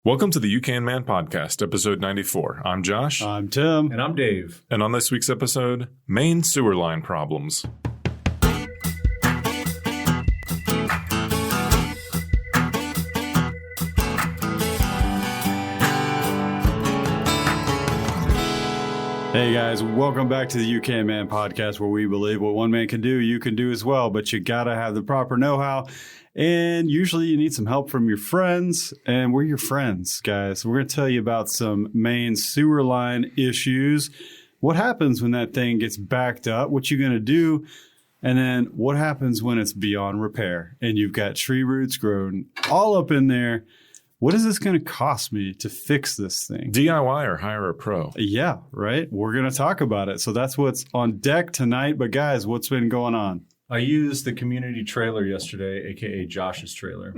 Welcome to the You Can Man podcast, episode 94. I'm Josh. I'm Tim. And I'm Dave. And on this week's episode, Maine sewer line problems. Hey guys, welcome back to the You Can Man podcast, where we believe what one man can do, you can do as well, but you gotta have the proper know-how. And usually you need some help from your friends, and we're your friends, guys. We're going to tell you about some Maine sewer line issues, what happens when that thing gets backed up, what you're going to do, and then what happens when it's beyond repair and you've got tree roots growing all up in there. What is this going to cost me to fix this thing? DIY or hire a pro? Yeah, right. We're going to talk about it. So that's what's on deck tonight. But guys, what's been going on? I used the community trailer yesterday, a.k.a. Josh's trailer.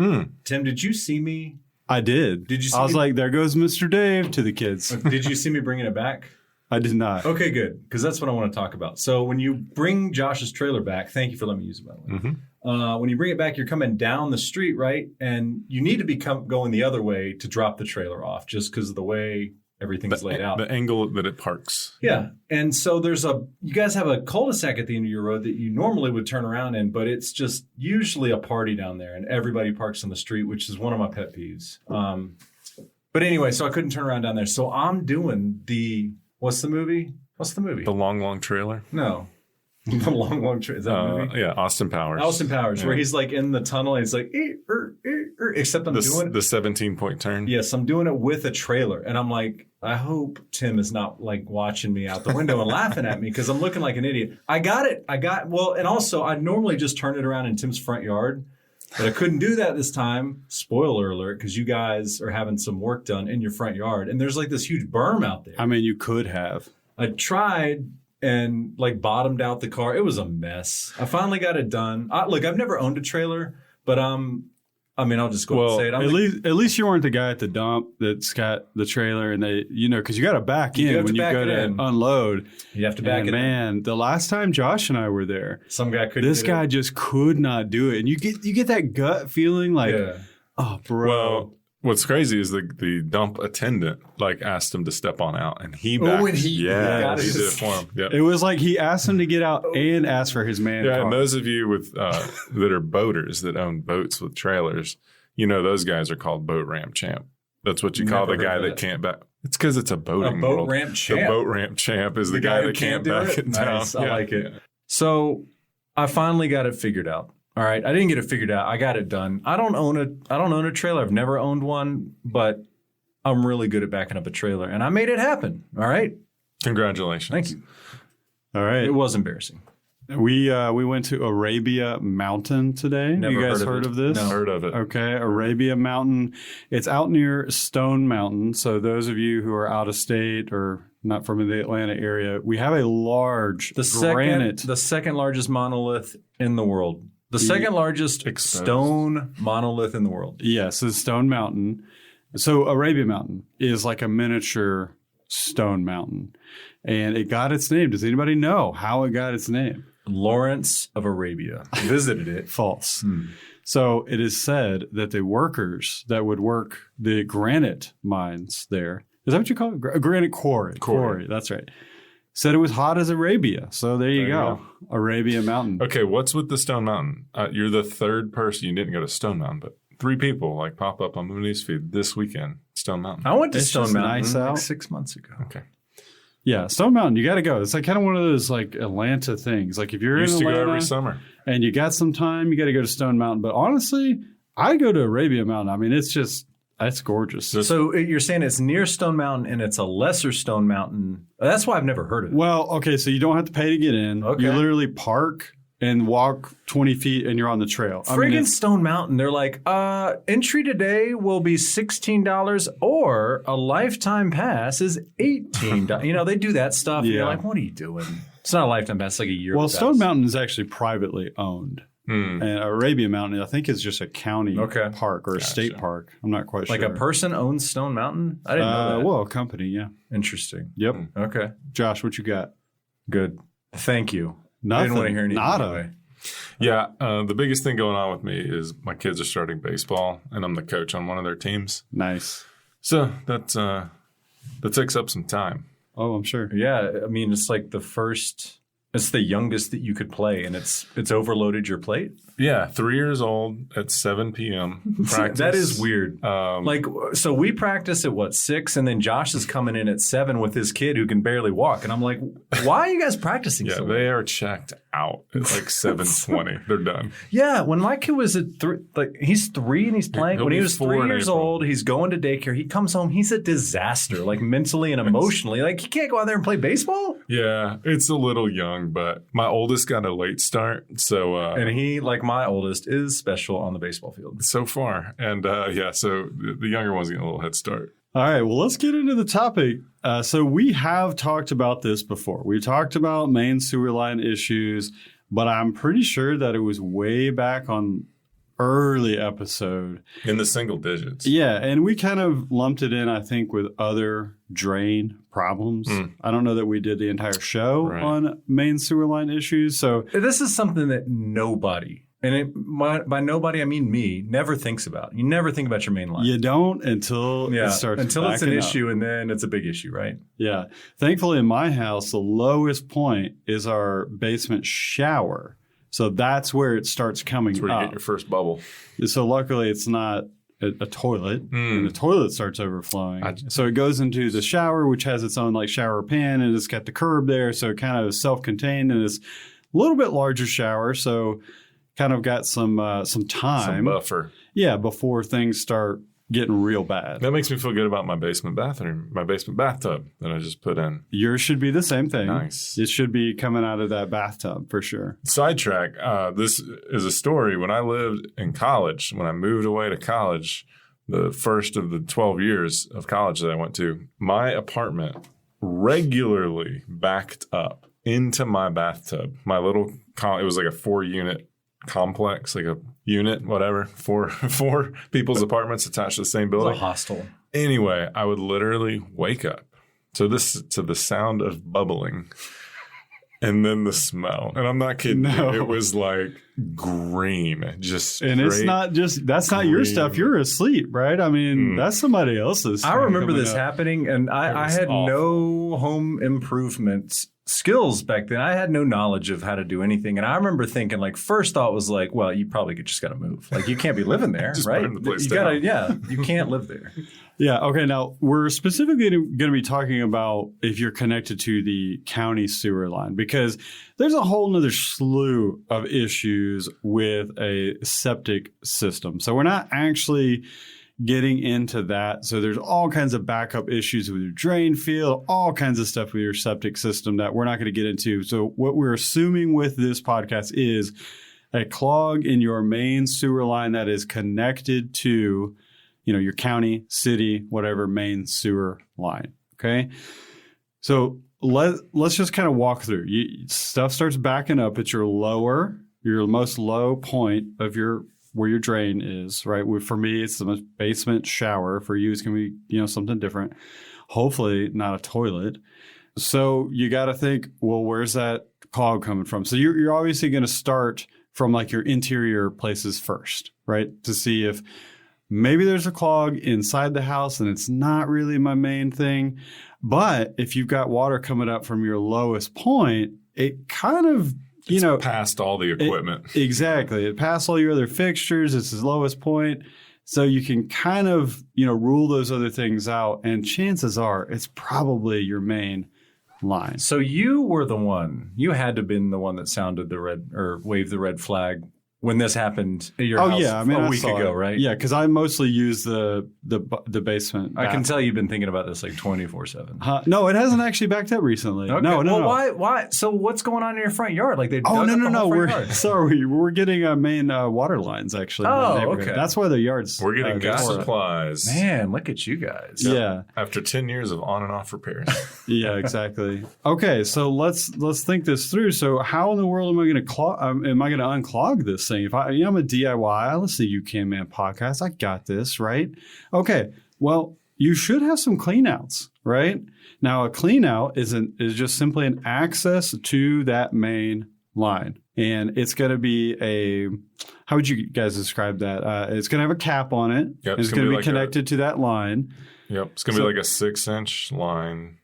Tim, did you see me? I did. Did you see I was like, there goes Mr. Dave to the kids. Did you see me bringing it back? I did not. Okay, good. Because that's what I want to talk about. So when you bring Josh's trailer back, thank you for letting me use it, by the way. When you bring it back, you're coming down the street, right? And you need to be going the other way to drop the trailer off just because of the way everything's laid out. The angle that it parks. Yeah. And so you guys have a cul-de-sac at the end of your road that you normally would turn around in, but it's just usually a party down there and everybody parks on the street, which is one of my pet peeves. But anyway, so I couldn't turn around down there. So I'm doing what's the movie? The Long Trailer? No. The Long Trailer. Is that a movie? Yeah, Austin Powers. Where he's like in the tunnel and he's like, except I'm doing it. The 17-point turn? Yes, I'm doing it with a trailer. And I'm like, I hope Tim is not like watching me out the window and laughing at me because I'm looking like an idiot. I got it. And also I normally just turn it around in Tim's front yard, but I couldn't do that this time. Spoiler alert, because you guys are having some work done in your front yard. And there's like this huge berm out there. I mean, you could have. I tried and like bottomed out the car. It was a mess. I finally got it done. Look, I've never owned a trailer, but I'll just go and say it. At least you weren't the guy at the dump that's got the trailer and they, because you got to back in when you go to unload. You have to back it in. Man, the last time Josh and I were there, some guy couldn't. This guy just could not do it, and you get that gut feeling like, oh, bro. Well, what's crazy is the dump attendant asked him to step on out, and he backed. He did it for him. Yep. It was like he asked him to get out and asked for his man. Yeah, and those of you with that are boaters that own boats with trailers, those guys are called boat ramp champ. That's what you call the guy that can't back. It's because it's a boating world. Ramp champ. The boat ramp champ is the guy that can't back it down. Nice. I like it. So I finally got it figured out. All right, I didn't get it figured out. I got it done. I don't own a trailer. I've never owned one, but I'm really good at backing up a trailer, and I made it happen. All right. Congratulations. Thank you. All right. It was embarrassing. We went to Arabia Mountain today. Never you guys heard of this? No. Heard of it. Okay, Arabia Mountain. It's out near Stone Mountain. So those of you who are out of state or not from the Atlanta area, we have a large granite. The second largest monolith in the world. The second largest stone monolith in the world. Yes, it's Stone Mountain. So Arabia Mountain is like a miniature stone mountain. And it got its name. Does anybody know how it got its name? Lawrence of Arabia visited it. False. So it is said that the workers that would work the granite mines there, is that what you call it? Granite quarry. Quarry, that's right. Said it was hot as Arabia. So there you go. Arabia Mountain. Okay, what's with the Stone Mountain? You're the third person. You didn't go to Stone Mountain, but 3 people pop up on my newsfeed this weekend. Stone Mountain. I went to Stone Mountain nice out. 6 months ago. Okay. Yeah, Stone Mountain, you got to go. It's like kind of one of those Atlanta things. Like if you're in Atlanta, to go every summer, and you got some time, you got to go to Stone Mountain. But honestly, I go to Arabia Mountain. I mean, it's gorgeous. So you're saying it's near Stone Mountain and it's a lesser Stone Mountain. That's why I've never heard of it. Well, okay, so you don't have to pay to get in. Okay. You literally park and walk 20 feet and you're on the trail. Friggin' Stone Mountain. They're like, entry today will be $16 or a lifetime pass is $18. They do that stuff. Yeah. You're like, what are you doing? It's not a lifetime pass. It's like a year. Well, Stone Mountain is actually privately owned. And Arabia Mountain, I think, is just a county park or a state park. I'm not quite sure. Like a person owns Stone Mountain? I didn't know that. Well, a company, yeah. Interesting. Yep. Okay. Josh, what you got? Good. Thank you. Nothing. I didn't want to hear anything. Nada. Yeah. The biggest thing going on with me is my kids are starting baseball, and I'm the coach on one of their teams. Nice. So that takes up some time. Oh, I'm sure. Yeah, I mean, it's like it's the youngest that you could play, and it's overloaded your plate. Yeah, 3 years old at 7 p.m. practice. That is weird. So we practice at 6, and then Josh is coming in at 7 with his kid who can barely walk, and I'm like, why are you guys practicing? Yeah, so they are checked out at like 7:20. They're done. Yeah, when my kid was at 3, he's 3 and he's playing. He'll When he be was 4 3 in years April. old, he's going to daycare. He comes home, he's a disaster, like mentally and emotionally. Like he can't go out there and play baseball. Yeah, it's a little young, but my oldest got a late start, so And he, like my oldest, is special on the baseball field. so far, and so the younger one's getting a little head start. All right, well, let's get into the topic. So we have talked about this before. We talked about main sewer line issues, but I'm pretty sure that it was way back on early episode. In the single digits. Yeah, and we kind of lumped it in, I think, with other drain problems. I don't know that we did the entire show on main sewer line issues. So This is something that nobody, and by nobody I mean me, never thinks about. You never think about your main line. you don't until it starts until it's an backing up. issue, and then it's a big issue, right? Yeah. Thankfully, in my house, the lowest point is our basement shower. So that's where it starts coming That's where you up. get your first bubble. So luckily, it's not a toilet, and the toilet starts overflowing. So it goes into the shower, which has its own like shower pan, and it's got the curb there. So it kind of is self-contained, and it's a little bit larger shower. So kind of got some time. Some buffer. Yeah, before things start getting real bad. That makes me feel good about my basement bathtub that I just put in. Yours should be the same thing. Nice. It should be coming out of that bathtub for sure. Sidetrack. This is a story. When I lived in college, when I moved away to college, the first of the 12 years of college that I went to, my apartment regularly backed up into my bathtub. My little, it was like a 4-unit complex, like a unit, whatever, four people's apartments attached to the same building. It's a hostel. Anyway, I would literally wake up to the sound of bubbling and then the smell. And I'm not kidding you. It was like green, just and it's not just that's not your stuff. You're asleep, right? I mean, that's somebody else's. I remember coming this up. happening, and I had awful. no home improvement skills back then. I had no knowledge of how to do anything. And I remember thinking, like, first thought was like, well, you probably just got to move. Like, you can't be living there, Just right? burn the place You down. gotta, you can't live there. Yeah. Okay. Now we're specifically going to be talking about if you're connected to the county sewer line, because there's a whole nother slew of issues with a septic system. So we're not actually getting into that. So there's all kinds of backup issues with your drain field, all kinds of stuff with your septic system that we're not going to get into. So what we're assuming with this podcast is a clog in your main sewer line that is connected to, your county, city, whatever main sewer line. Okay. So let's just kind of walk through. Stuff starts backing up at your most low point of where your drain is, right? For me, it's the basement shower. For you, it's going to be, something different. Hopefully not a toilet. So you got to think, well, where's that clog coming from? So you're obviously going to start from like your interior places first, right? To see if maybe there's a clog inside the house and it's not really my main thing. But if you've got water coming up from your lowest point, it kind of, It's past all the equipment. Exactly. It passed all your other fixtures. It's its lowest point. So you can kind of, rule those other things out. And chances are it's probably your main line. So you had to have been the one that sounded the red or waved the red flag when this happened at your house a week ago, right? Yeah, because I mostly use the basement. I can tell you've been thinking about this like 24/7. No, it hasn't actually backed up recently. Okay. No. Why? So what's going on in your front yard? Like they Oh, dug up the no. whole front yard. Sorry. We're getting main water lines, actually. in the Oh, neighborhood. okay. That's why the yard's... We're getting gas tore up. supplies. Man, look at you guys. Yeah. After 10 years of on and off repairs. Yeah, exactly. Okay, so let's think this through. So how in the world am I going to unclog this thing? If I'm a DIY, I listen to UCAN Man podcast. I got this, right? Okay. Well, you should have some cleanouts, right? Now, a cleanout is just simply an access to that main line, and it's going to be how would you guys describe that? It's going to have a cap on it. Yep, it's going to be connected to that line. Yep. It's going to be like a 6-inch line.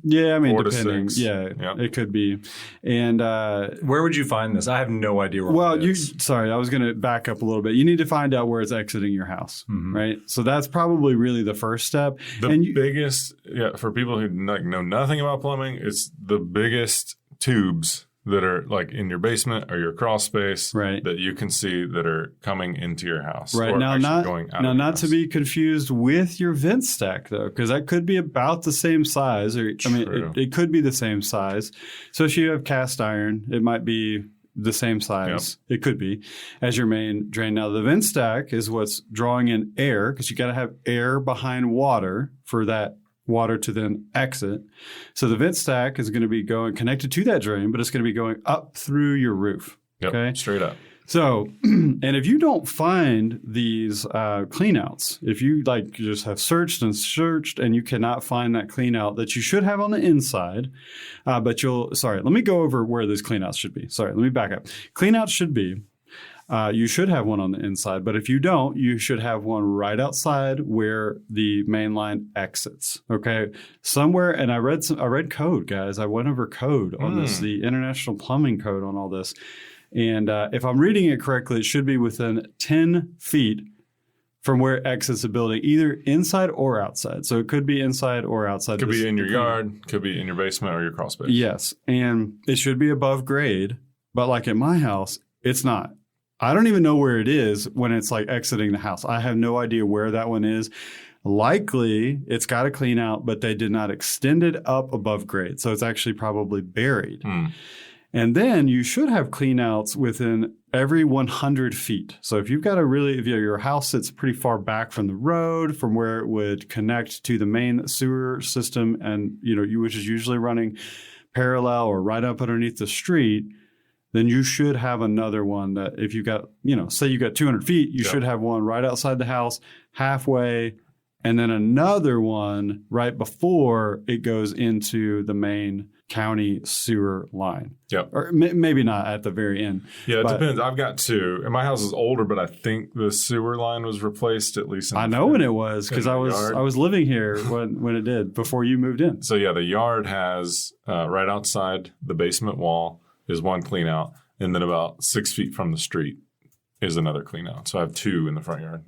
Yeah, I mean, 4 to depending. 6. Yeah, Yep. it could be. And Where would you find this? I have no idea where well, it is. sorry, I was going to back up a little bit. You need to find out where it's exiting your house, right? So that's probably really the first step. The biggest, for people who know nothing about plumbing, it's the biggest tubes that are like in your basement or your crawl space that you can see that are coming into your house. Right. Or Now, going out not to be confused with your vent stack, though, because that could be about the same size. Or it could be the same size. So if you have cast iron, it might be the same size. Yep. It could be as your main drain. Now, the vent stack is what's drawing in air because you got to have air behind water for that water to then exit. So the vent stack is going to be connected to that drain, but it's going to be going up through your roof. Yep, okay, straight up. So, and if you don't find these cleanouts, if you just have searched and you cannot find that cleanout that you should have on the inside, let me go over where those cleanouts should be. Sorry, let me back up. Cleanouts should be, you should have one on the inside, but if you don't, you should have one right outside where the main line exits. Okay, somewhere, and I read code, guys. I went over code on this, the International Plumbing Code on all this, and if I'm reading it correctly, it should be within 10 feet from where it exits the building, either inside or outside. So it could be inside or outside. Could be in your yard, could be in your basement or your crawl space. Yes, and it should be above grade, but like at my house, it's not. I don't even know where it is when it's exiting the house. I have no idea where that one is. Likely, it's got a clean out, but they did not extend it up above grade. So it's actually probably buried. And then you should have clean outs within every 100 feet. So if you've got if your house sits pretty far back from the road, from where it would connect to the main sewer system, and which is usually running parallel or right up underneath the street, then you should have another one that if you got, say you got 200 feet, you should have one right outside the house, halfway, and then another one right before it goes into the main county sewer line. Yep. Or maybe not at the very end. Yeah, it depends. I've got 2. And my house is older, but I think the sewer line was replaced at least. I know when it was because I was living here when it did, before you moved in. So yeah, the yard has right outside the basement wall is one clean out, and then about 6 feet from the street is another clean out. So I have 2 in the front yard.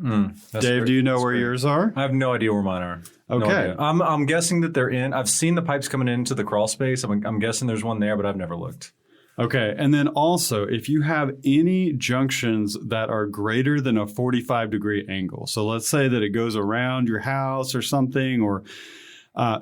Dave, do you know where yours are? I have no idea where mine are. Okay. No, I'm guessing that they're in. I've seen the pipes coming into the crawl space. I'm guessing there's one there, but I've never looked. Okay. And then also, if you have any junctions that are greater than a 45-degree angle, so let's say that it goes around your house or something, or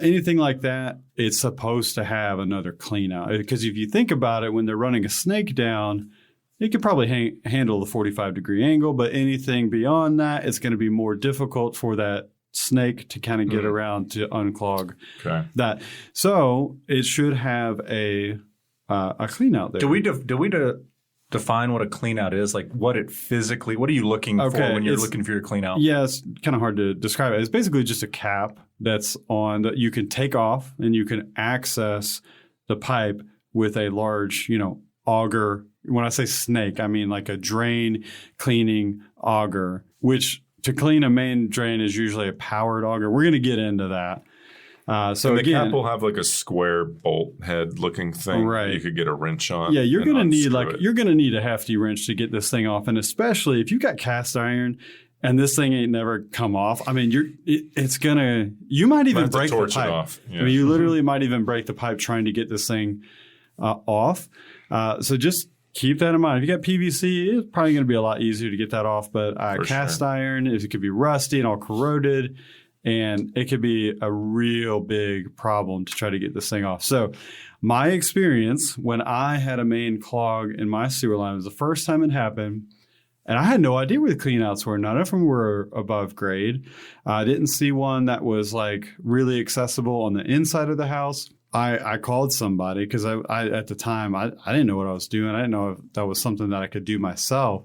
anything like that, it's supposed to have another clean out. Because if you think about it, when they're running a snake down, it could probably handle the 45-degree angle, but anything beyond that, it's going to be more difficult for that snake to kind of get around to unclog that. So it should have a clean out there. Do we define what a clean out is? Like what are you looking for when you're looking for your clean out? Yeah, it's kind of hard to describe it. It's basically just a cap that's on that you can take off and you can access the pipe with a large, auger. When I say snake, I mean like a drain cleaning auger, which to clean a main drain is usually a powered auger. We're going to get into that. So the cap will have like a square bolt head looking thing that you could get a wrench on. Yeah, you're going to need a hefty wrench to get this thing off, and especially if you got cast iron and this thing ain't never come off. I mean, you might even break the pipe. Off. Yeah. I mean, you literally might even break the pipe trying to get this thing off. So just keep that in mind. If you got PVC, it's probably going to be a lot easier to get that off. But cast iron, it could be rusty and all corroded, and it could be a real big problem to try to get this thing off. So my experience when I had a main clog in my sewer line was the first time it happened, and I had no idea where the cleanouts were. None of them were above grade. I didn't see one that was really accessible on the inside of the house. I called somebody because I at the time, I didn't know what I was doing. I didn't know if that was something that I could do myself.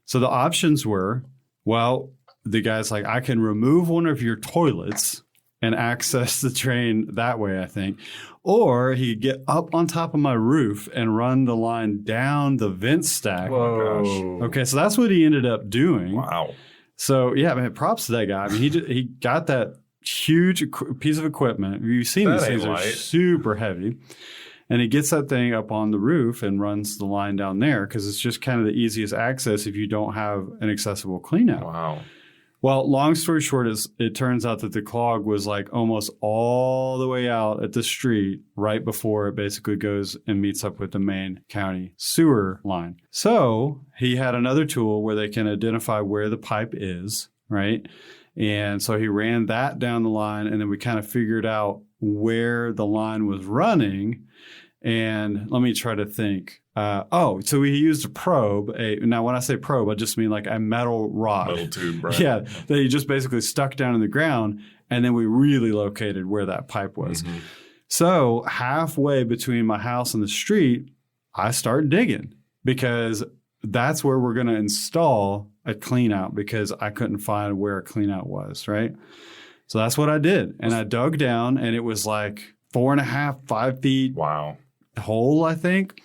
So the options were, the guy's like, I can remove one of your toilets and access the drain that way, I think. Or he could get up on top of my roof and run the line down the vent stack. Whoa. Okay, so that's what he ended up doing. Wow. So, yeah, man, props to that guy. I mean, he got that huge piece of equipment. You've seen That these things ain't are light. super heavy. And he gets that thing up on the roof and runs the line down there because it's just kind of the easiest access if you don't have an accessible clean out. Wow. Well, long story short is it turns out that the clog was like almost all the way out at the street right before it basically goes and meets up with the main county sewer line. So he had another tool where they can identify where the pipe is, right? And so he ran that down the line, and then we kind of figured out where the line was running. And let me try to think. So he used a probe. Now, when I say probe, I just mean like a metal rod. Metal tube, right? Yeah, that he just basically stuck down in the ground, and then we really located where that pipe was. Mm-hmm. So halfway between my house and the street, I start digging because that's where we're going to install a clean out because I couldn't find where a clean out was, right? So that's what I did. And I dug down, and it was like 4.5, 5 feet Wow. hole, I think.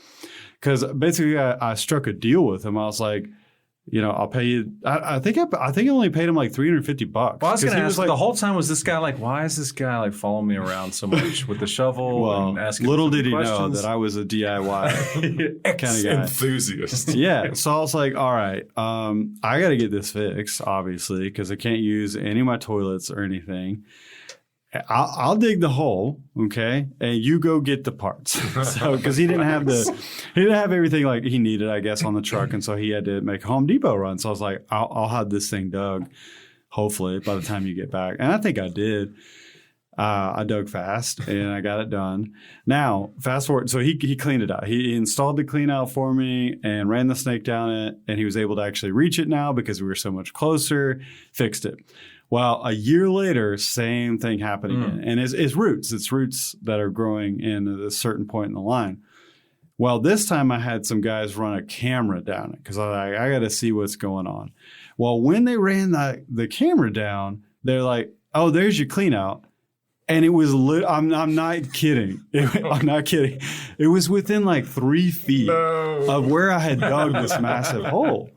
Because basically I struck a deal with him. I was like, I'll pay you. I think I only paid him like $350. Well, I was going to ask, like, the whole time was this guy like, why is this guy like following me around so much with the shovel and asking little did he questions? know that I was a DIY kind of guy. Enthusiast. Yeah. So I was like, all right, I got to get this fixed, obviously, because I can't use any of my toilets or anything. I'll dig the hole, okay, and you go get the parts. So because he didn't have everything like he needed, I guess, on the truck, and so he had to make a Home Depot run. So I was like, I'll have this thing dug, hopefully by the time you get back, and I think I did. I dug fast and I got it done. Now, fast forward, so he cleaned it out. He installed the clean out for me and ran the snake down it, and he was able to actually reach it now because we were so much closer. Fixed it. Well, a year later, same thing happened again. And it's roots. It's roots that are growing in at a certain point in the line. Well, this time I had some guys run a camera down it because I got to see what's going on. Well, when they ran the camera down, they're like, oh, there's your clean out. And it was I'm not kidding. I'm not kidding. It was within like 3 feet of where I had dug this massive hole.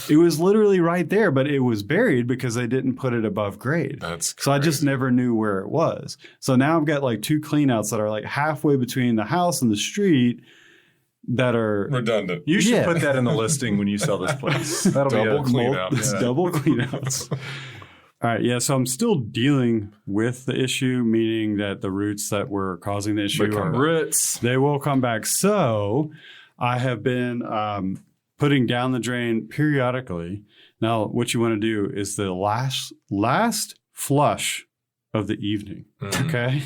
It was literally right there, but it was buried because they didn't put it above grade. That's crazy. So I just never knew where it was. So now I've got like 2 cleanouts that are like halfway between the house and the street that are redundant. You should put that in the listing when you sell this place. That'll Double be clean out. It's double cleanouts. All right, yeah. So I'm still dealing with the issue, meaning that the roots that were causing the issue they will come back. So I have been putting down the drain periodically. Now, what you want to do is the last flush of the evening, okay?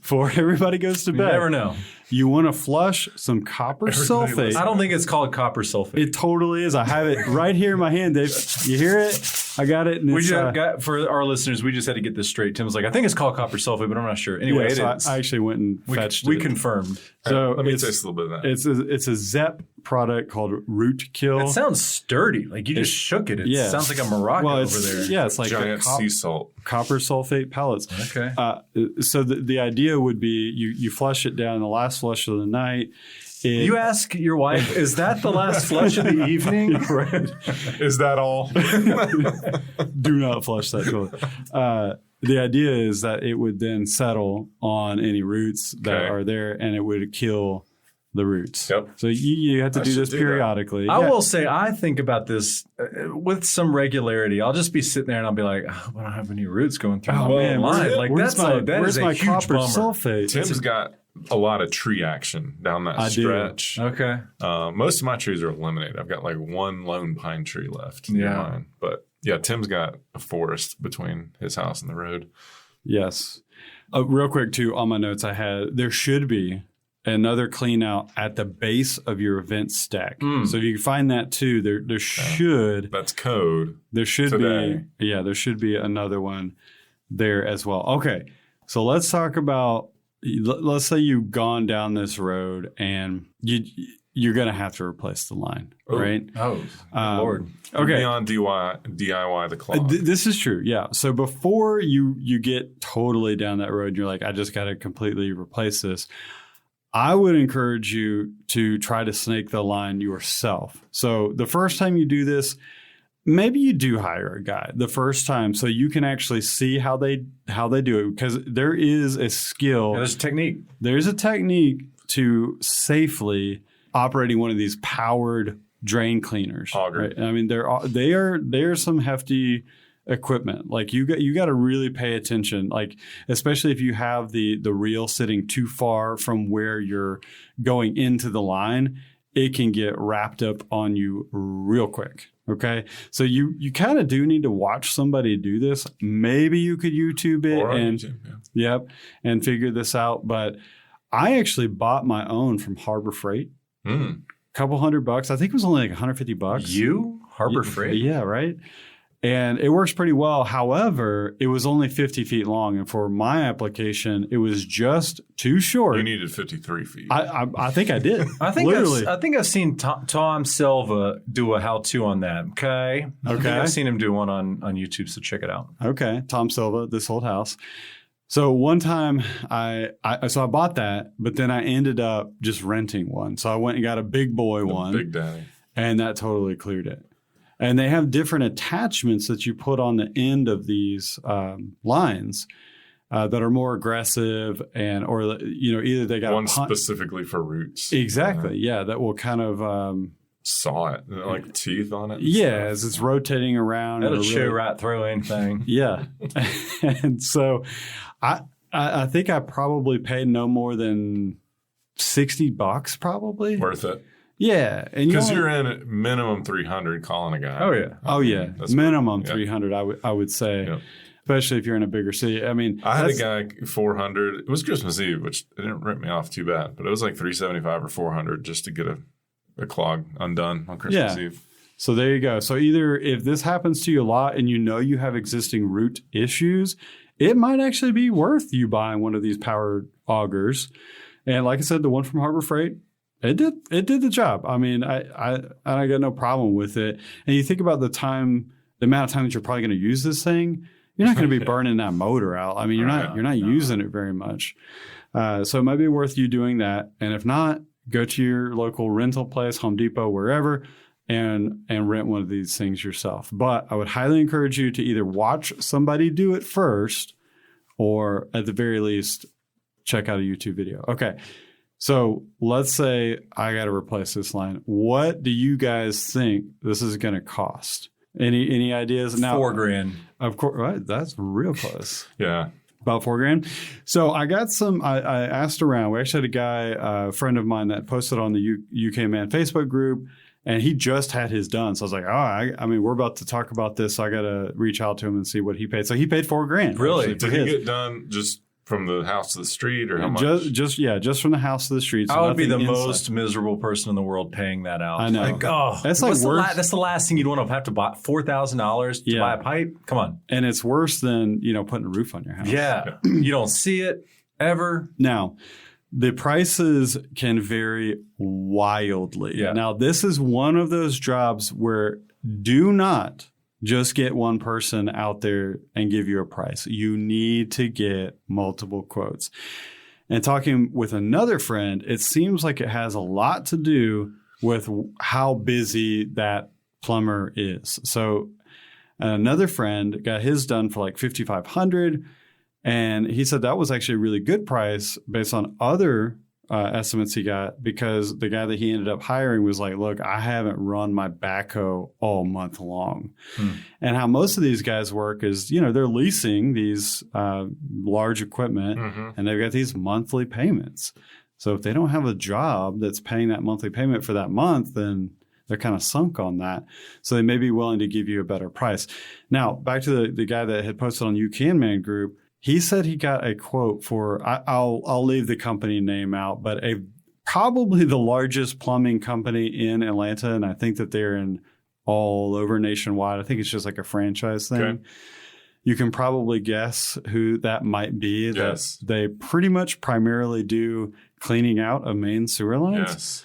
Before everybody goes to bed. You never know. You want to flush some copper sulfate. I don't think it's called copper sulfate. It totally is. I have it right here in my hand, Dave. You hear it? I got it. And for our listeners, we just had to get this straight. Tim was like, I think it's called copper sulfate, but I'm not sure. Anyway, it is. I actually went and fetched it. We confirmed. So let me taste a little bit of that. It's a ZEP product called Root Kill. It sounds sturdy. Like you just shook it. It sounds like a Morocco over there. Yeah, it's like giant sea salt. Copper sulfate pellets. Okay. So the idea would be you flush it down the last flush of the night. You ask your wife, is that the last flush of the evening? Right. Is that all? Do not flush that toilet. The idea is that it would then settle on any roots that are there, and it would kill the roots. Yep. So you have to do this periodically. I will say I think about this with some regularity. I'll just be sitting there and I'll be like, I don't have any roots going through my line. Like where's my huge copper bummer. sulfate? Tim's got a lot of tree action down that stretch. Okay. Most of my trees are eliminated. I've got like one lone pine tree left. Yeah. But yeah, Tim's got a forest between his house and the road. Yes. Real quick too, on my notes there should be another clean out at the base of your vent stack. So if you can find that too, there should. That's code. There should today. there should be another one there as well. Okay. So let's talk about, let's say you've gone down this road and you're going to have to replace the line, right? Oh, Lord. Okay. Beyond DIY the clog. This is true. Yeah. So before you get totally down that road, you're like, I just got to completely replace this. I would encourage you to try to snake the line yourself. So the first time you do this, maybe you do hire a guy the first time so you can actually see how they do it, because there is a skill. There's a technique. There's a technique to safely operating one of these powered drain cleaners. Auger. Right? I mean, they are some hefty equipment. Like you got to really pay attention. Like especially if you have the reel sitting too far from where you're going into the line, it can get wrapped up on you real quick. Okay. So you kind of do need to watch somebody do this. Maybe you could YouTube it Yep, and figure this out. But I actually bought my own from Harbor Freight. Couple $100. I think it was only like $150. You? Harbor Freight? Yeah, right. And it works pretty well. However, it was only 50 feet long. And for my application, it was just too short. You needed 53 feet. I think I did. I think Literally. I think I've seen Tom Silva do a how-to on that. Okay. I think I've seen him do one on YouTube, so check it out. Okay. Tom Silva, This Old House. So one time I bought that, but then I ended up just renting one. So I went and got a big boy one. Big Daddy. And that totally cleared it. And they have different attachments that you put on the end of these lines that are more aggressive, or either they got one specifically for roots. Exactly, yeah, that will kind of saw it like teeth on it. Yeah, as it's rotating around. That'll chew right through anything. Yeah, and so I think I probably paid no more than $60, probably worth it. Yeah, and because you're in at minimum 300 calling a guy. Oh yeah, That's minimum 300. I would say, especially if you're in a bigger city. I mean, I had a guy 400. It was Christmas Eve, which it didn't rip me off too bad, but it was like 375 or 400 just to get a clog undone on Christmas Eve. So there you go. So either if this happens to you a lot and you have existing root issues, it might actually be worth you buying one of these powered augers. And like I said, the one from Harbor Freight. It did the job. I mean, I got no problem with it. And you think about the amount of time that you're probably going to use this thing, you're not going to be burning that motor out. I mean, you're not using it very much. So it might be worth you doing that. And if not, go to your local rental place, Home Depot, wherever, and rent one of these things yourself. But I would highly encourage you to either watch somebody do it first, or at the very least, check out a YouTube video. Okay. So let's say I got to replace this line. What do you guys think this is going to cost? Any ideas? Now, $4,000. Of course, right? That's real close. Yeah, about $4,000. So I got some. I asked around. We actually had a guy, a friend of mine, that posted on the UK Man Facebook group, and he just had his done. So I was like, I mean, we're about to talk about this, so I got to reach out to him and see what he paid. So he paid $4,000. Really? Did he get done just from the house to the street, or how much? Just from the house to the street. So I would be the most miserable person in the world paying that out. I know. Like, that's like worse. That's the last thing you'd want to have to buy. $4,000 to buy a pipe. Come on. And it's worse than putting a roof on your house. Yeah. You don't see it ever. Now, the prices can vary wildly. Yeah. Now, this is one of those jobs where do not just get one person out there and give you a price. You need to get multiple quotes. And talking with another friend, it seems like it has a lot to do with how busy that plumber is. So another friend got his done for like $5,500, and he said that was actually a really good price based on other estimates he got, because the guy that he ended up hiring was like, look, I haven't run my backhoe all month long. And how most of these guys work is, they're leasing these large equipment, and they've got these monthly payments. So if they don't have a job that's paying that monthly payment for that month, then they're kind of sunk on that. So they may be willing to give you a better price. Now, back to the guy that had posted on UCAN Man group. He said he got a quote for, I'll leave the company name out, but probably the largest plumbing company in Atlanta. And I think that they're in all over nationwide. I think it's just like a franchise thing. Okay. You can probably guess who that might be. Yes. That they pretty much primarily do cleaning out of main sewer lines. Yes.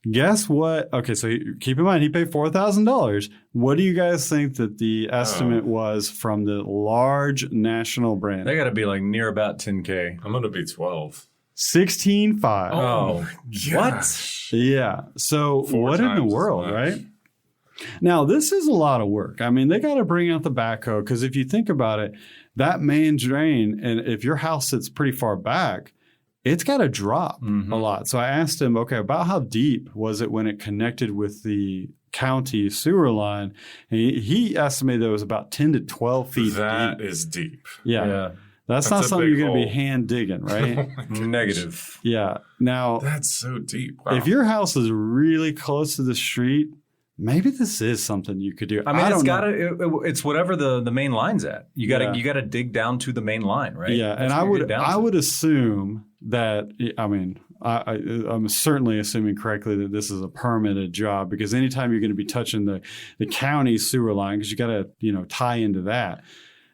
Guess what? Okay, so keep in mind, he paid $4,000. What do you guys think that the estimate was from the large national brand? They got to be like near about 10K. I'm going to be 12. 16.5. Oh, what? Yeah. So what in the world, right? Now, this is a lot of work. I mean, they got to bring out the backhoe because if you think about it, that main drain, and if your house sits pretty far back, it's got to drop a lot. So I asked him, okay, about how deep was it when it connected with the county sewer line? And he estimated that it was about 10 to 12 feet That deep. is deep. Yeah. That's That's not a something you're big going to be hole. hand digging, right? Negative. Yeah. Now, That's so deep. Wow. if your house is really close to the street, maybe this is something you could do. I mean, don't know. it's whatever the main line's at. You got to Yeah. you got to dig down to the main line, right? Yeah, That's and where you get down I to. would assume that, I mean, I'm certainly assuming correctly that this is a permitted job because anytime you're going to be touching the county sewer line, because you got to tie into that,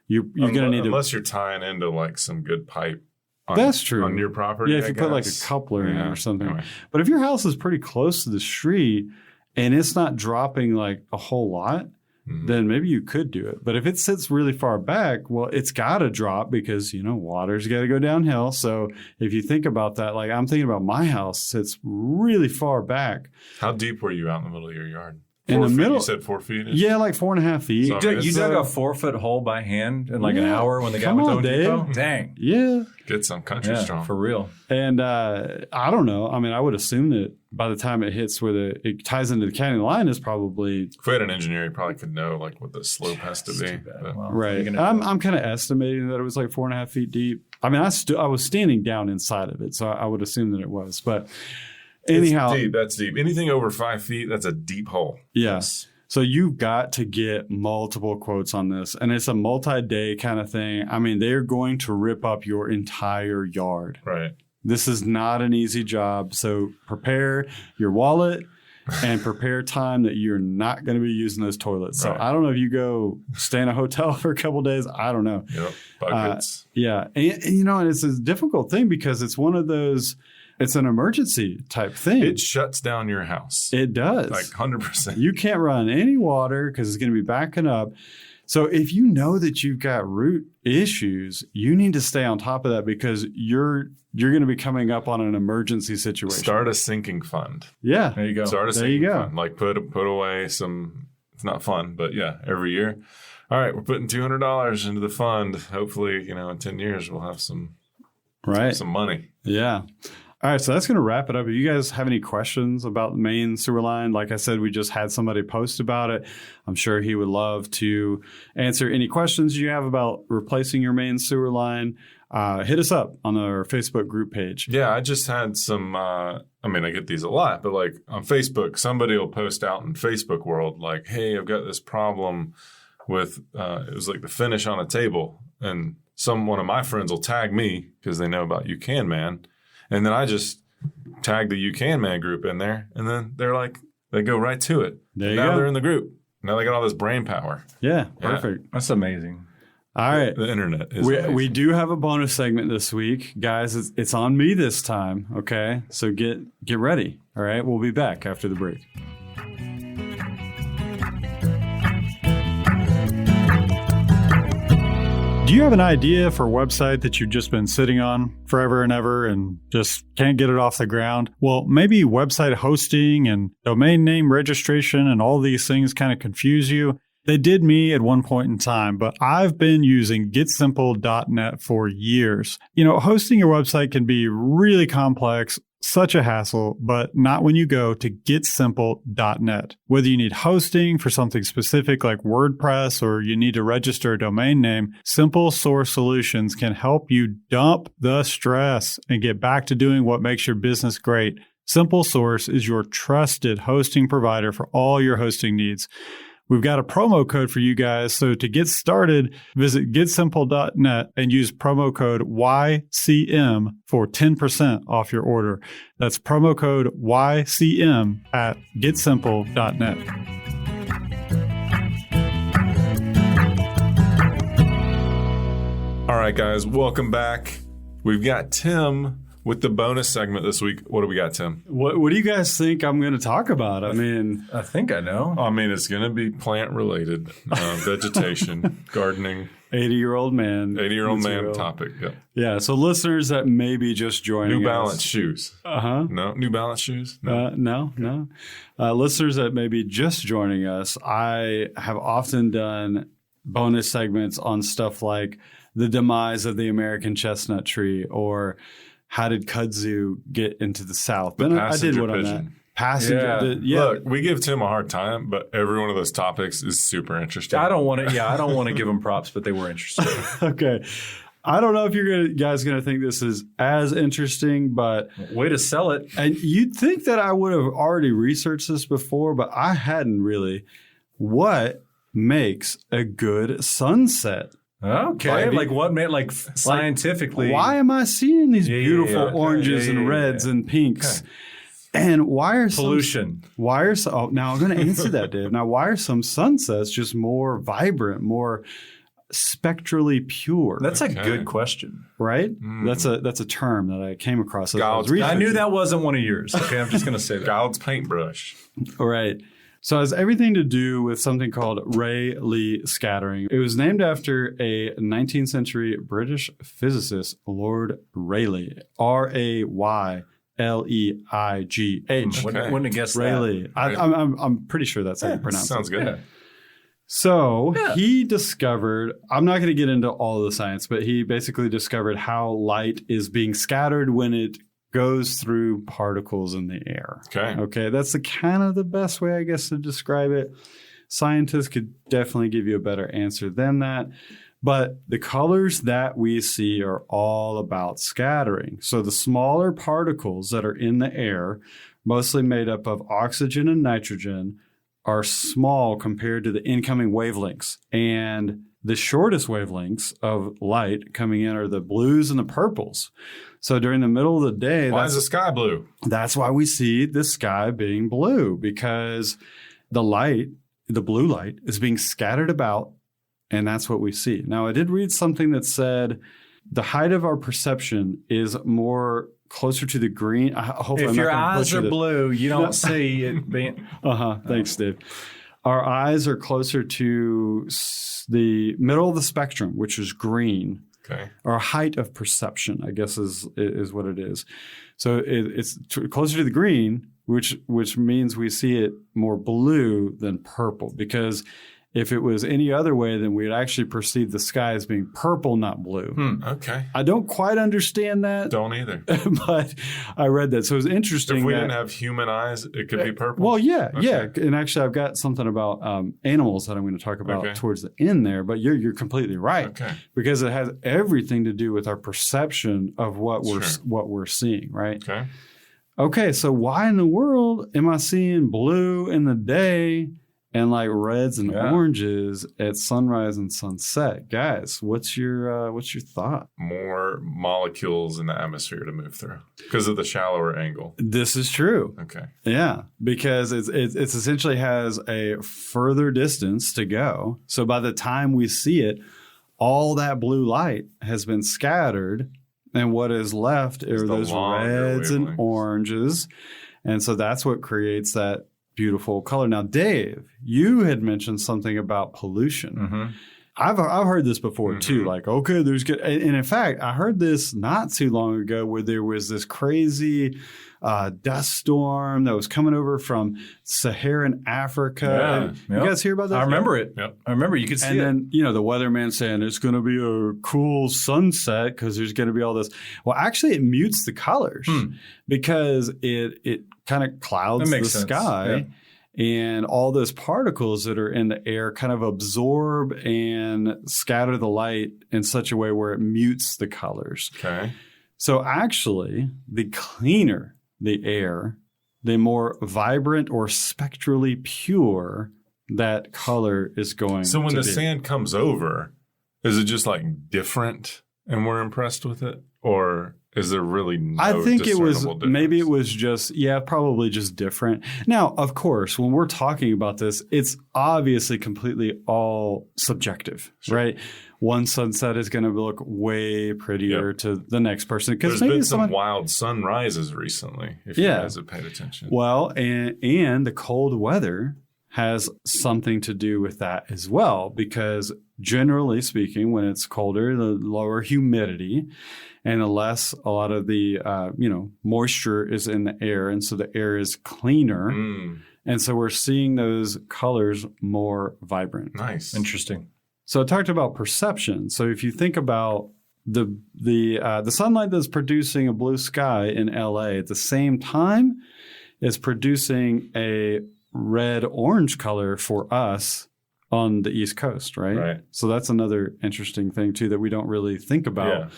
you're going to need to. Unless you're tying into like some good pipe. That's true. On your property. Yeah, if I you put like a guess. coupler in Yeah, or something. anyway. But if your house is pretty close to the street and it's not dropping like a whole lot, then maybe you could do it. But if it sits really far back, well, it's got to drop because, water's got to go downhill. So if you think about that, like I'm thinking about my house sits really far back. How deep were you out in the middle of your yard? In 4 the feet? middle. You said 4 feet? Yeah, like 4.5 feet. So- You dug So- a 4-foot hole by hand in like an Yeah. hour when the guy Come went on, to Home Depot? Dave. Dang. Yeah. Get some country Yeah, strong. for real. And I don't know. I mean, I would assume that by the time it hits where it ties into the county line is probably If we had an engineer, he probably could know like what the slope has to be. Too bad. But- Well, right. you're gonna- I'm kind of estimating that it was like 4.5 feet deep. I mean, I was standing down inside of it, so I would assume that it was. But anyhow, It's deep. That's deep. Anything over 5 feet, that's a deep hole. yes. So you've got to get multiple quotes on this, and it's a multi-day kind of thing. I mean, they're going to rip up your entire yard. Right. This is not an easy job. So prepare your wallet and prepare time that you're not going to be using those toilets. So Right. I don't know if you go stay in a hotel for a couple of days. I don't know. Yep. Buckets. Yeah. And it's a difficult thing because it's one of those, it's an emergency type thing. It shuts down your house. It does. Like 100%. You can't run any water because it's going to be backing up. So if you know that you've got root issues, you need to stay on top of that because you're going to be coming up on an emergency situation. Start a sinking fund. Yeah. There you go. Start a There sinking you go. fund. Like put away some. It's not fun, but yeah, every year. All right, we're putting $200 into the fund. Hopefully, in 10 years we'll have some money. Yeah. All right, so that's going to wrap it up. If you guys have any questions about the main sewer line, like I said, we just had somebody post about it. I'm sure he would love to answer any questions you have about replacing your main sewer line. Hit us up on our Facebook group page. Yeah, I just had some. I get these a lot, but like on Facebook, somebody will post out in Facebook world like, "Hey, I've got this problem with." It was like the finish on a table, and one of my friends will tag me because they know about You Can Man. And then I just tag the You Can Man group in there. And then they go right to it. There you now go. they're in the group. Now they got all this brain power. Yeah, perfect. That's amazing. All right. The internet is We amazing. do have a bonus segment this week. Guys, it's on me this time, okay? So get ready, all right? We'll be back after the break. Do you have an idea for a website that you've just been sitting on forever and ever and just can't get it off the ground? Well, maybe website hosting and domain name registration and all these things kind of confuse you. They did me at one point in time, but I've been using getsimple.net for years. Hosting your website can be really complex, such a hassle, but not when you go to getsimple.net. Whether you need hosting for something specific like WordPress or you need to register a domain name, Simple Source Solutions can help you dump the stress and get back to doing what makes your business great. Simple Source is your trusted hosting provider for all your hosting needs. We've got a promo code for you guys. So to get started, visit getsimple.net and use promo code YCM for 10% off your order. That's promo code YCM at getsimple.net. All right, guys, welcome back. We've got Tim with the bonus segment this week. What do we got, Tim? What do you guys think I'm going to talk about? I mean, I think I know. It's going to be plant related, vegetation, gardening. 80-year-old man. 80-year-old man material. topic. Yep. Yeah. So listeners that may be just joining New Balance us. shoes. No, New Balance shoes. No. No. Listeners that may be just joining us, I have often done bonus segments on stuff like the demise of the American chestnut tree or how did kudzu get into the South. Then I did one on that. Passenger. Look, we give Tim a hard time, but every one of those topics is super interesting. I don't want to give them props, but they were interesting. Okay. I don't know if you're guys going to think this is as interesting, but way to sell it. And you'd think that I would have already researched this before, but I hadn't really. What makes a good sunset? Okay, like what made scientifically? Why am I seeing these beautiful oranges and reds and pinks? Okay. And why are pollution? Now I'm going to answer that, Dave. Now, why are some sunsets just more vibrant, more spectrally pure? That's a good question, right? That's a term that I came across. I knew that wasn't one of yours. Okay, I'm just going to say that. Gild's paintbrush. All right. So it has everything to do with something called Rayleigh scattering. It was named after a 19th century British physicist, Lord Rayleigh, Rayleigh. Wouldn't have guessed Rayleigh. that. I'm pretty sure that's how you pronounce it. Sounds good. Yeah. So he discovered, I'm not going to get into all of the science, but he basically discovered how light is being scattered when it goes through particles in the air. Okay. That's the best way, I guess, to describe it. Scientists could definitely give you a better answer than that. But the colors that we see are all about scattering. So the smaller particles that are in the air, mostly made up of oxygen and nitrogen, are small compared to the incoming wavelengths. And the shortest wavelengths of light coming in are the blues and the purples. So during the middle of the day, why is the sky blue? That's why we see the sky being blue, because the blue light is being scattered about. And that's what we see. Now, I did read something that said the height of our perception is more closer to the green. If your eyes are blue, you don't see it being. Thanks, Dave. Our eyes are closer to the middle of the spectrum, which is green. Okay. Our height of perception, I guess, is what it is. So it's closer to the green, which means we see it more blue than purple, because if it was any other way, then we'd actually perceive the sky as being purple, not blue. Okay. I don't quite understand that. Don't either. But I read that. So it was interesting. If we didn't have human eyes, it could be purple? Well, yeah. And actually, I've got something about animals that I'm going to talk about towards the end there. But you're completely right. Okay. Because it has everything to do with our perception of what we're seeing, right? Okay, so why in the world am I seeing blue in the day and like reds and oranges at sunrise and sunset? Guys, what's your thought? More molecules in the atmosphere to move through because of the shallower angle. This is true. Okay. Yeah, because it's essentially has a further distance to go. So by the time we see it, all that blue light has been scattered, and what is left are those reds and oranges. And so that's what creates that beautiful color. Now, Dave, you had mentioned something about pollution. Mm-hmm. I've heard this before too. Like, okay, there's good. And in fact, I heard this not too long ago where there was this crazy dust storm that was coming over from Saharan Africa. You guys hear about that? I remember it. Yep. I remember you could see it. And then, the weatherman saying it's going to be a cool sunset because there's going to be all this. Well, actually, it mutes the colors because it kind of clouds the sky. Yeah. And all those particles that are in the air kind of absorb and scatter the light in such a way where it mutes the colors. Okay. So actually, the cleaner the air, the more vibrant or spectrally pure that color is going to be. So when the sand comes over, is it just like different and we're impressed with it? Or is there really no I think it was difference? maybe it was just probably just different. Now, of course, when we're talking about this, it's obviously completely all subjective, right? One sunset is going to look way prettier to the next person because there's been some wild sunrises recently. If you guys have paid attention, well, and the cold weather has something to do with that as well, because generally speaking, when it's colder, the lower humidity and the less a lot of the moisture is in the air, and so the air is cleaner, and so we're seeing those colors more vibrant. Nice, interesting. So I talked about perception. So if you think about the sunlight that's producing a blue sky in LA at the same time is producing a red-orange color for us on the East Coast, right? So that's another interesting thing too that we don't really think about.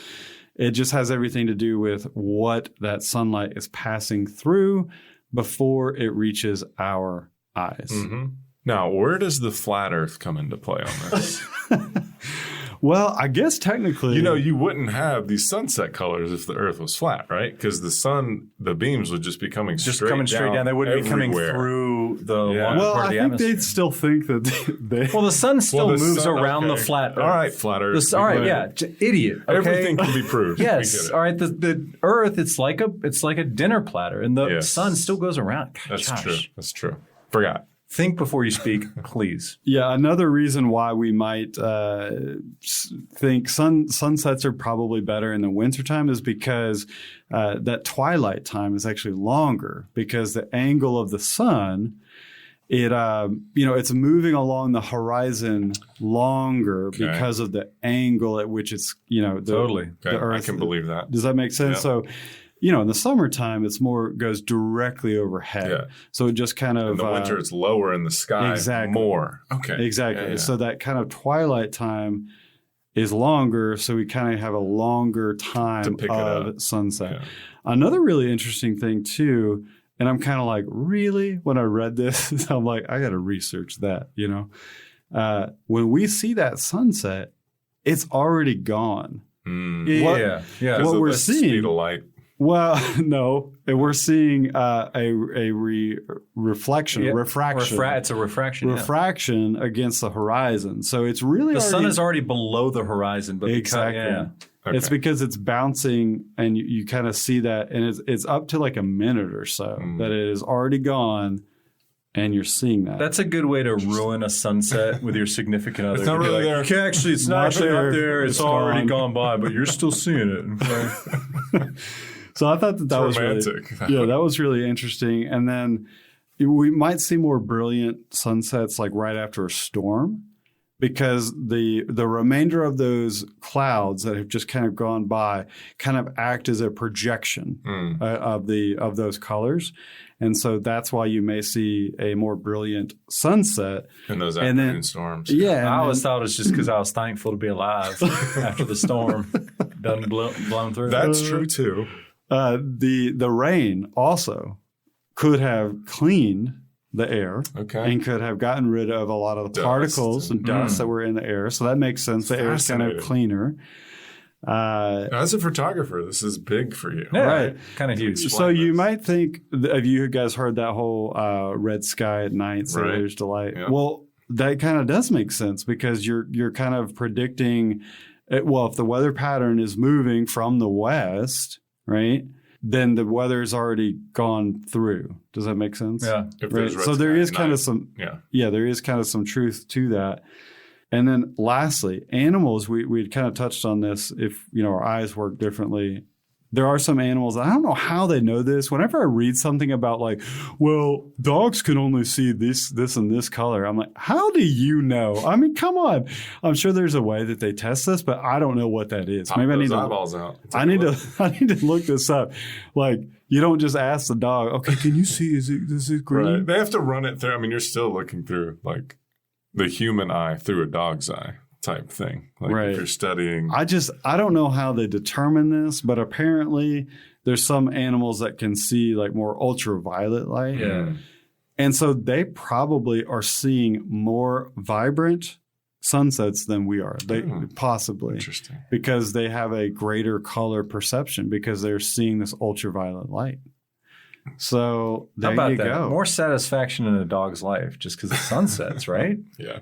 Yeah. It just has everything to do with what that sunlight is passing through before it reaches our eyes. Mm-hmm. Now, where does the flat Earth come into play on this? Well, I guess technically... you wouldn't have these sunset colors if the Earth was flat, right? Because the beams would just be coming straight down. They wouldn't be coming through the long part of the atmosphere. I think they'd still think that they... Well, the sun still moves around the flat Earth. All right, flat Earth. All right, yeah, idiot. Okay? Everything can be proved. Yes, all right. The Earth, it's like a dinner platter, and the sun still goes around. God, That's true. Forgot. Think before you speak, please. Yeah, another reason why we might think sunsets are probably better in the wintertime is because that twilight time is actually longer, because the angle of the sun, it's moving along the horizon longer because of the angle at which it's, totally. The Earth. I can believe that. Does that make sense? Yeah. So, in the summertime, it's goes directly overhead. Yeah. So it just kind of... In the winter, it's lower in the sky more. Okay. Exactly. Yeah. So that kind of twilight time is longer, so we kind of have a longer time of sunset. Yeah. Another really interesting thing, too, and I'm kind of like, really? When I read this, I'm like, I got to research that, When we see that sunset, it's already gone. Yeah. What we're seeing... Speed of light. Well, no, we're seeing a refraction. It's a refraction against the horizon. So it's really the sun is already below the horizon, but it's because it's bouncing, and you kind of see that, and it's up to like a minute or so that it is already gone. And you're seeing that. That's a good way to ruin a sunset with your significant other. It's not really there. Okay, actually, it's not actually up there. It's already gone by, but you're still seeing it. Okay. So I thought that was romantic. That was really interesting. And then we might see more brilliant sunsets like right after a storm, because the remainder of those clouds that have just kind of gone by kind of act as a projection of those colors. And so that's why you may see a more brilliant sunset in those afternoon storms. Yeah, I always thought it was just because I was thankful to be alive after the storm done blown through. That's true too. The rain also could have cleaned the air and could have gotten rid of a lot of the particles and dust that were in the air. So that makes sense. The air is kind of cleaner. As a photographer, this is big for you. Yeah, right. Kind of huge. So you might think, have you guys heard that whole red sky at night, sailor's delight? Yep. Well, that kind of does make sense, because you're kind of predicting, if the weather pattern is moving from the west, right, then the weather's already gone through. Does that make sense? Yeah. Right? So there is kind of some there is kind of some truth to that. And then lastly, animals, we'd kind of touched on this. If, our eyes work differently, there are some animals, I don't know how they know this. Whenever I read something about dogs can only see this and this color, I'm like, how do you know? I mean, come on. I'm sure there's a way that they test this, but I don't know what that is. Maybe I need eyeballs out. I need to look this up. Like, you don't just ask the dog, okay, can you see, is it green? Right. They have to run it through. I mean, you're still looking through the human eye through a dog's eye type thing. If you're studying. I don't know how they determine this, but apparently there's some animals that can see more ultraviolet light. Yeah. And so they probably are seeing more vibrant sunsets than we are. Possibly. Interesting. Because they have a greater color perception, because they're seeing this ultraviolet light. So there you go. More satisfaction in a dog's life just because the sun sets, right? Yeah.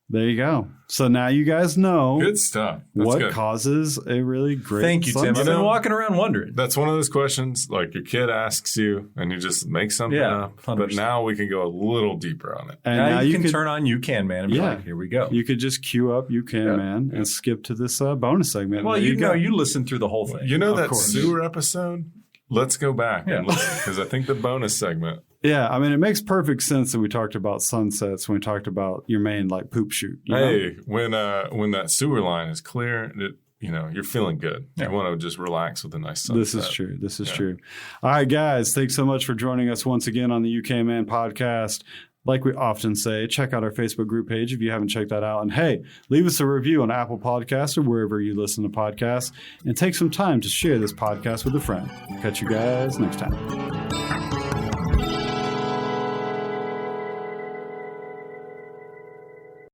There you go. So now you guys know Good stuff. That's what good. causes a really great Thank you, Tim. I've sunset. been walking around wondering. That's one of those questions like your kid asks you and you just make something Yeah, up. 100%. But now we can go a little deeper on it. And now you can could, turn on You Can Man and be Yeah. like, here we go. You could just queue up You Can Yeah. Man and skip to this bonus segment. Well, There you know, go. you listen through the whole thing. You know Of that course. sewer episode? Let's go back and Yeah. listen because I think the bonus segment. Yeah, I mean, it makes perfect sense that we talked about sunsets when we talked about your main like poop shoot. You know? Hey, when that sewer line is clear, you're feeling good. Yeah. You want to just relax with a nice sunset. This is true. This is true. All right, guys, thanks so much for joining us once again on the UK Man podcast. Like we often say, check out our Facebook group page if you haven't checked that out. And hey, leave us a review on Apple Podcasts or wherever you listen to podcasts. And take some time to share this podcast with a friend. Catch you guys next time.